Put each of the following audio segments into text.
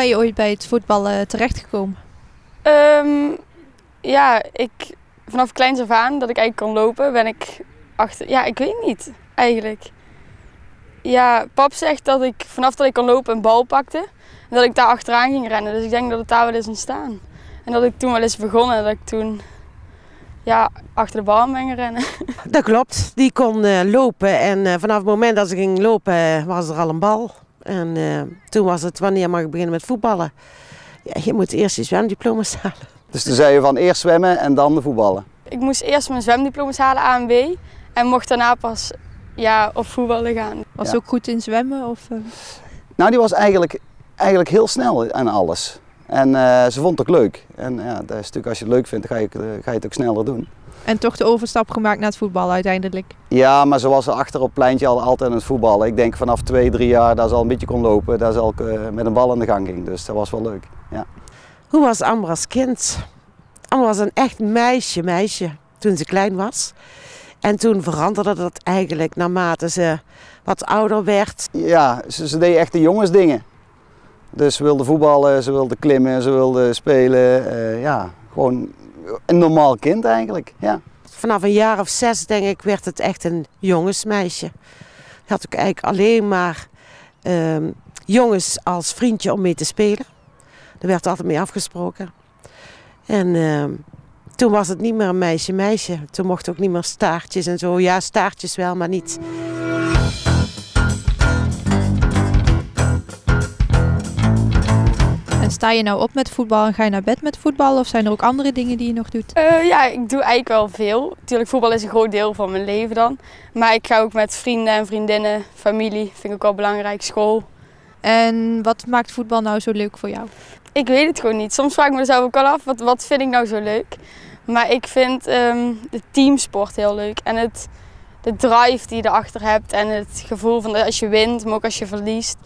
ben je ooit bij het voetballen terechtgekomen? Ja, vanaf kleins af aan dat ik eigenlijk kon lopen, ben ik ja, ik weet niet eigenlijk. Ja, pap zegt dat ik vanaf dat ik kon lopen een bal pakte en dat ik daar achteraan ging rennen. Dus ik denk dat het daar wel eens ontstaan. En dat ik toen wel eens begon en dat ik toen ja, achter de bal aan ben gaan rennen. Dat klopt, die kon lopen en vanaf het moment dat ze ging lopen was er al een bal. En toen was het, wanneer mag ik beginnen met voetballen? Ja, je moet eerst je zwemdiploma's halen. Dus toen zei je van eerst zwemmen en dan de voetballen? Ik moest eerst mijn zwemdiploma's halen, A en B. En mocht daarna pas ja, op voetballen gaan. Was ze ook goed in zwemmen? Of, Nou, die was eigenlijk heel snel aan alles. En ze vond het ook leuk. En ja, dat is natuurlijk, als je het leuk vindt, dan ga je het ook sneller doen. En toch de overstap gemaakt naar het voetballen uiteindelijk? Ja, maar ze was achter op het pleintje altijd aan het voetballen. Ik denk vanaf 2, 3 jaar dat ze al een beetje kon lopen, dat ze al met een bal aan de gang ging. Dus dat was wel leuk. Ja. Hoe was Amber als kind? Amber was een echt meisje toen ze klein was. En toen veranderde dat eigenlijk naarmate ze wat ouder werd. Ja, ze deed echt de jongensdingen. Dus ze wilde voetballen, ze wilde klimmen, ze wilde spelen. Ja, gewoon een normaal kind eigenlijk. Ja. Vanaf een jaar of 6 denk ik werd het echt een jongensmeisje. Je had ook eigenlijk alleen maar jongens als vriendje om mee te spelen. Daar werd altijd mee afgesproken. En toen was het niet meer een meisje. Toen mochten ook niet meer staartjes en zo. Ja, staartjes wel, maar niet. En sta je nou op met voetbal en ga je naar bed met voetbal? Of zijn er ook andere dingen die je nog doet? Ja, ik doe eigenlijk wel veel. Natuurlijk, voetbal is een groot deel van mijn leven dan. Maar ik ga ook met vrienden en vriendinnen, familie, vind ik ook wel belangrijk, school. En wat maakt voetbal nou zo leuk voor jou? Ik weet het gewoon niet. Soms vraag ik me mezelf ook al af, wat vind ik nou zo leuk? Maar ik vind de teamsport heel leuk. En de drive die je erachter hebt en het gevoel van als je wint, maar ook als je verliest.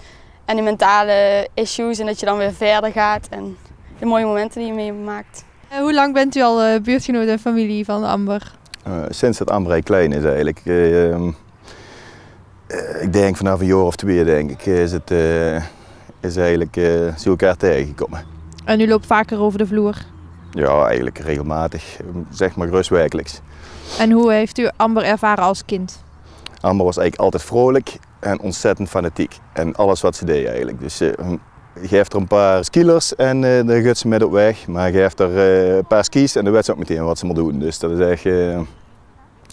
En die mentale issues en dat je dan weer verder gaat en de mooie momenten die je meemaakt. Hoe lang bent u al buurtgenoot en familie van Amber? Sinds dat Amber klein is eigenlijk. Ik denk vanaf een jaar of 2 denk ik is eigenlijk ze elkaar tegengekomen. En u loopt vaker over de vloer? Ja, eigenlijk regelmatig. Zeg maar gerust wekelijks. En hoe heeft u Amber ervaren als kind? Amber was eigenlijk altijd vrolijk en ontzettend fanatiek. En alles wat ze deed eigenlijk. Dus geeft er een paar skilers en dan gaat ze met op weg. Maar geeft er een paar skis en dan weet ze ook meteen wat ze moet doen. Dus dat is echt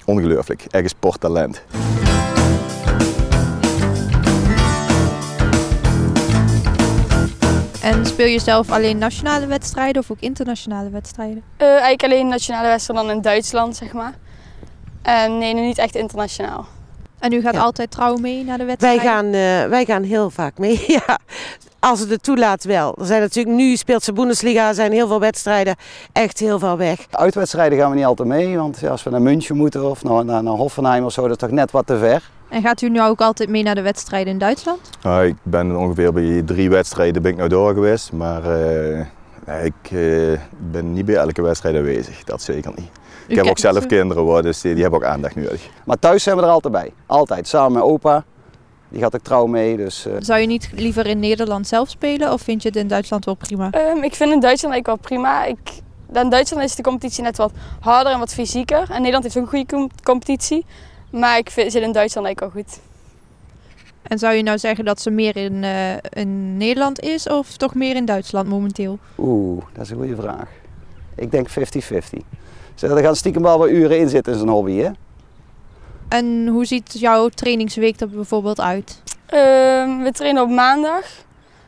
ongelooflijk. Echt een sporttalent. En speel je zelf alleen nationale wedstrijden of ook internationale wedstrijden? Eigenlijk alleen nationale wedstrijden dan in Duitsland, zeg maar. En nee, niet echt internationaal. En u gaat altijd trouw mee naar de wedstrijden? Wij gaan heel vaak mee, ja. Als het het toelaat wel. Er zijn natuurlijk, nu speelt ze Bundesliga, er zijn heel veel wedstrijden echt heel veel weg. Uitwedstrijden gaan we niet altijd mee, want ja, als we naar München moeten of naar Hoffenheim of zo, dat is toch net wat te ver. En gaat u nu ook altijd mee naar de wedstrijden in Duitsland? Ik ben ongeveer bij 3 wedstrijden ben ik nou door geweest, maar ik ben niet bij elke wedstrijd aanwezig, dat zeker niet. Ik heb ook zelf kinderen, dus die hebben ook aandacht nodig. Maar thuis zijn we er altijd bij, altijd, samen met opa. Die gaat ook trouw mee. Dus, Zou je niet liever in Nederland zelf spelen of vind je het in Duitsland wel prima? Ik vind in Duitsland eigenlijk wel prima. In Duitsland is de competitie net wat harder en wat fysieker. En Nederland heeft ook een goede competitie. Maar ik zit in Duitsland eigenlijk wel goed. En zou je nou zeggen dat ze meer in Nederland is of toch meer in Duitsland momenteel? Dat is een goede vraag. Ik denk 50-50. Er gaan stiekem wel wat uren in zitten in zo'n hobby, hè? En hoe ziet jouw trainingsweek er bijvoorbeeld uit? We trainen op maandag,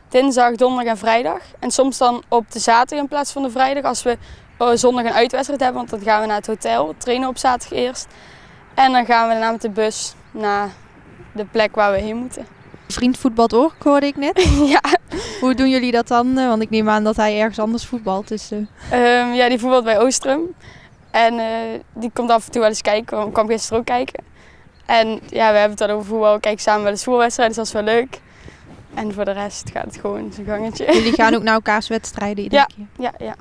dinsdag, donderdag en vrijdag. En soms dan op de zaterdag in plaats van de vrijdag. Als we zondag een uitwedstrijd hebben, want dan gaan we naar het hotel. We trainen op zaterdag eerst. En dan gaan we daarna met de bus naar de plek waar we heen moeten. Vriend voetbalt ook, hoorde ik net. Ja. Hoe doen jullie dat dan? Want ik neem aan dat hij ergens anders voetbalt. Dus, ja, die voetbalt bij Oostrum. En die komt af en toe wel eens kijken. Ik kwam gisteren ook kijken. En ja, we hebben het dan over voetbal. We kijken samen wel eens voetbalwedstrijden, dus dat is wel leuk. En voor de rest gaat het gewoon zijn gangetje. Jullie gaan ook naar elkaars wedstrijden iedere keer? Ja.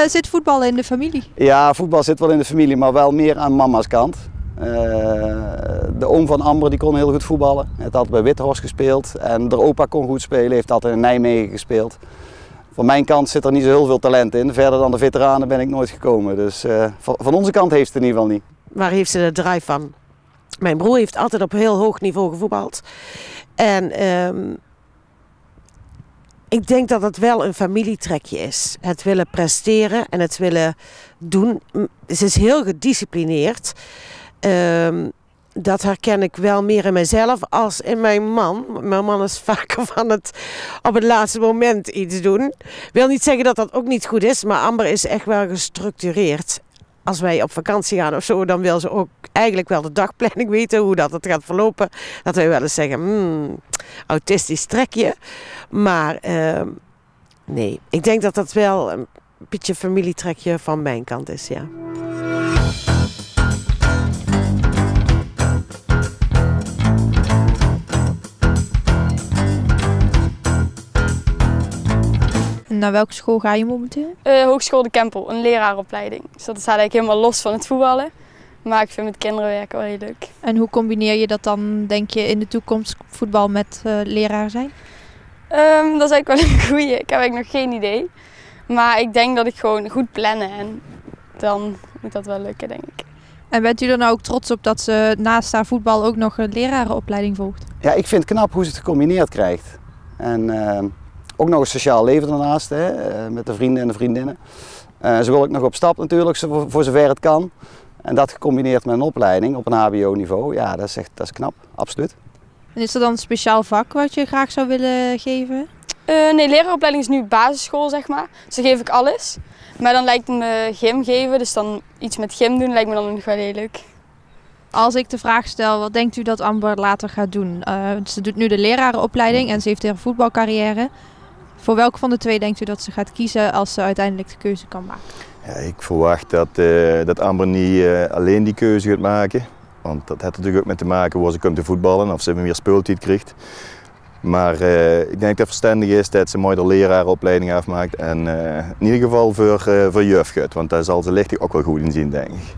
Zit voetballen in de familie? Ja, voetbal zit wel in de familie, maar wel meer aan mama's kant. De oom van Amber die kon heel goed voetballen. Hij had altijd bij Withorst gespeeld. En de opa kon goed spelen, heeft altijd in Nijmegen gespeeld. Van mijn kant zit er niet zo heel veel talent in. Verder dan de veteranen ben ik nooit gekomen. Dus van onze kant heeft ze het in ieder geval niet. Waar heeft ze de drive van? Mijn broer heeft altijd op heel hoog niveau gevoetbald. En ik denk dat het wel een familietrekje is. Het willen presteren en het willen doen. Ze is heel gedisciplineerd. Dat herken ik wel meer in mijzelf als in mijn man. Mijn man is vaker van het op het laatste moment iets doen. Ik wil niet zeggen dat dat ook niet goed is, maar Amber is echt wel gestructureerd. Als wij op vakantie gaan of zo, dan wil ze ook eigenlijk wel de dagplanning weten, hoe dat het gaat verlopen. Dat wij wel eens zeggen, autistisch trekje. Maar nee, ik denk dat dat wel een beetje familietrekje van mijn kant is, ja. Naar welke school ga je momenteel? Hogeschool de Kempel, een leraaropleiding. Dus dat staat eigenlijk helemaal los van het voetballen. Maar ik vind met kinderen werken wel heel leuk. En hoe combineer je dat dan, denk je, in de toekomst voetbal met leraar zijn? Dat is eigenlijk wel een goeie. Ik heb eigenlijk nog geen idee. Maar ik denk dat ik gewoon goed plannen en dan moet dat wel lukken, denk ik. En bent u er nou ook trots op dat ze naast haar voetbal ook nog een lerarenopleiding volgt? Ja, ik vind het knap hoe ze het gecombineerd krijgt. En ook nog een sociaal leven daarnaast, hè, met de vrienden en de vriendinnen. Ze wil ook nog op stap natuurlijk, voor zover het kan. En dat gecombineerd met een opleiding op een hbo-niveau, ja, dat is knap, absoluut. En is er dan een speciaal vak wat je graag zou willen geven? Nee, leraaropleiding is nu basisschool, zeg maar. Dus dan geef ik alles. Maar dan lijkt me gym geven, dus dan iets met gym doen, lijkt me dan nog wel heel leuk. Als ik de vraag stel, wat denkt u dat Amber later gaat doen? Ze doet nu de lerarenopleiding en ze heeft haar voetbalcarrière. Voor welke van de twee denkt u dat ze gaat kiezen als ze uiteindelijk de keuze kan maken? Ja, ik verwacht dat Amber niet alleen die keuze gaat maken. Want dat heeft natuurlijk ook met te maken waar ze komt te voetballen of ze meer speeltijd krijgt. Maar ik denk dat het verstandig is dat ze mooi de lerarenopleiding afmaakt en in ieder geval voor jeugd gaat. Want daar zal ze lichtig ook wel goed in zien, denk ik.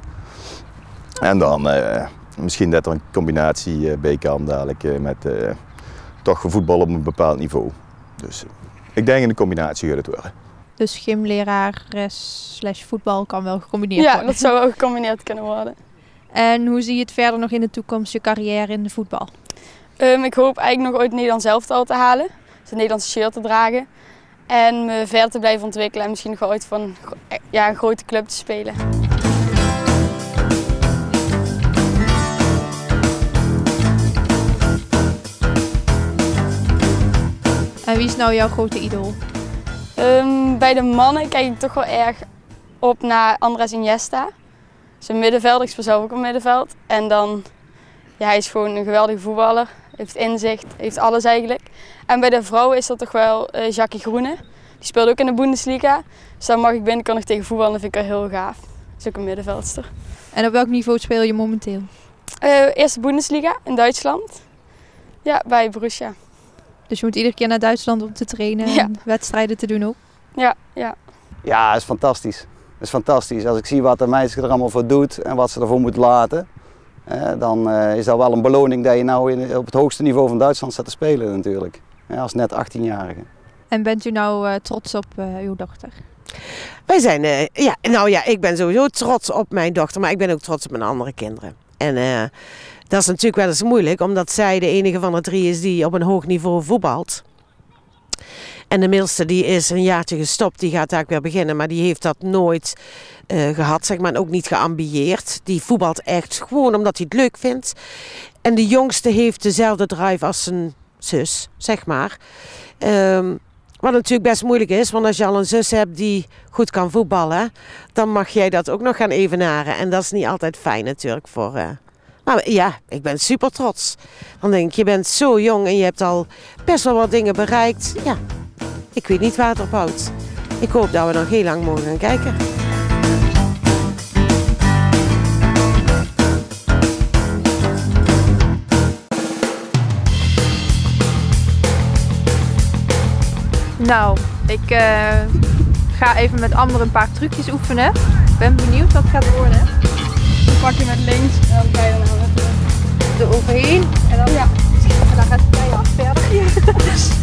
En dan misschien dat er een combinatie bij kan dadelijk met toch voetbal op een bepaald niveau. Dus ik denk in de combinatie gaat het worden. Dus gymlerares / voetbal kan wel gecombineerd worden? Ja, dat zou wel gecombineerd kunnen worden. En hoe zie je het verder nog in de toekomst, je carrière in de voetbal? Ik hoop eigenlijk nog ooit het Nederlands elftal te halen. Dus een Nederlandse shirt te dragen. En me verder te blijven ontwikkelen en misschien nog wel ooit van een grote club te spelen. En wie is nou jouw grote idool? Bij de mannen kijk ik toch wel erg op naar Andrés Iniesta. Zijn middenvelder, ik speel zelf ook op middenveld. En dan, ja, hij is gewoon een geweldige voetballer. Heeft inzicht, heeft alles eigenlijk. En bij de vrouwen is dat toch wel Jackie Groene. Die speelt ook in de Bundesliga. Dus dan mag ik binnenkort nog tegen voetballen en dat vind ik wel heel gaaf. Dat is ook een middenveldster. En op welk niveau speel je momenteel? Eerste Bundesliga in Duitsland. Ja, bij Borussia. Dus je moet iedere keer naar Duitsland om te trainen en wedstrijden te doen ook? Ja, ja. Ja, dat is fantastisch. Dat is fantastisch. Als ik zie wat de meisje er allemaal voor doet en wat ze ervoor moet laten, dan is dat wel een beloning dat je nou op het hoogste niveau van Duitsland staat te spelen natuurlijk. Als net 18-jarige. En bent u nou trots op uw dochter? Wij zijn, ik ben sowieso trots op mijn dochter, maar ik ben ook trots op mijn andere kinderen. En dat is natuurlijk wel eens moeilijk, omdat zij de enige van de drie is die op een hoog niveau voetbalt. En de middelste die is een jaartje gestopt, die gaat daar weer beginnen, maar die heeft dat nooit gehad, zeg maar, en ook niet geambieerd. Die voetbalt echt gewoon omdat hij het leuk vindt. En de jongste heeft dezelfde drive als zijn zus, zeg maar. Wat natuurlijk best moeilijk is, want als je al een zus hebt die goed kan voetballen, dan mag jij dat ook nog gaan evenaren. En dat is niet altijd fijn natuurlijk voor... Maar ja, ik ben super trots. Dan denk ik, je bent zo jong en je hebt al best wel wat dingen bereikt. Ja, ik weet niet waar het op houdt. Ik hoop dat we nog heel lang mogen gaan kijken. Nou, ik ga even met Amber een paar trucjes oefenen. Ik ben benieuwd wat het gaat worden. Dan pak je met links en dan ga je dan met Er overheen en dan, ja. en dan gaat het keihard verder.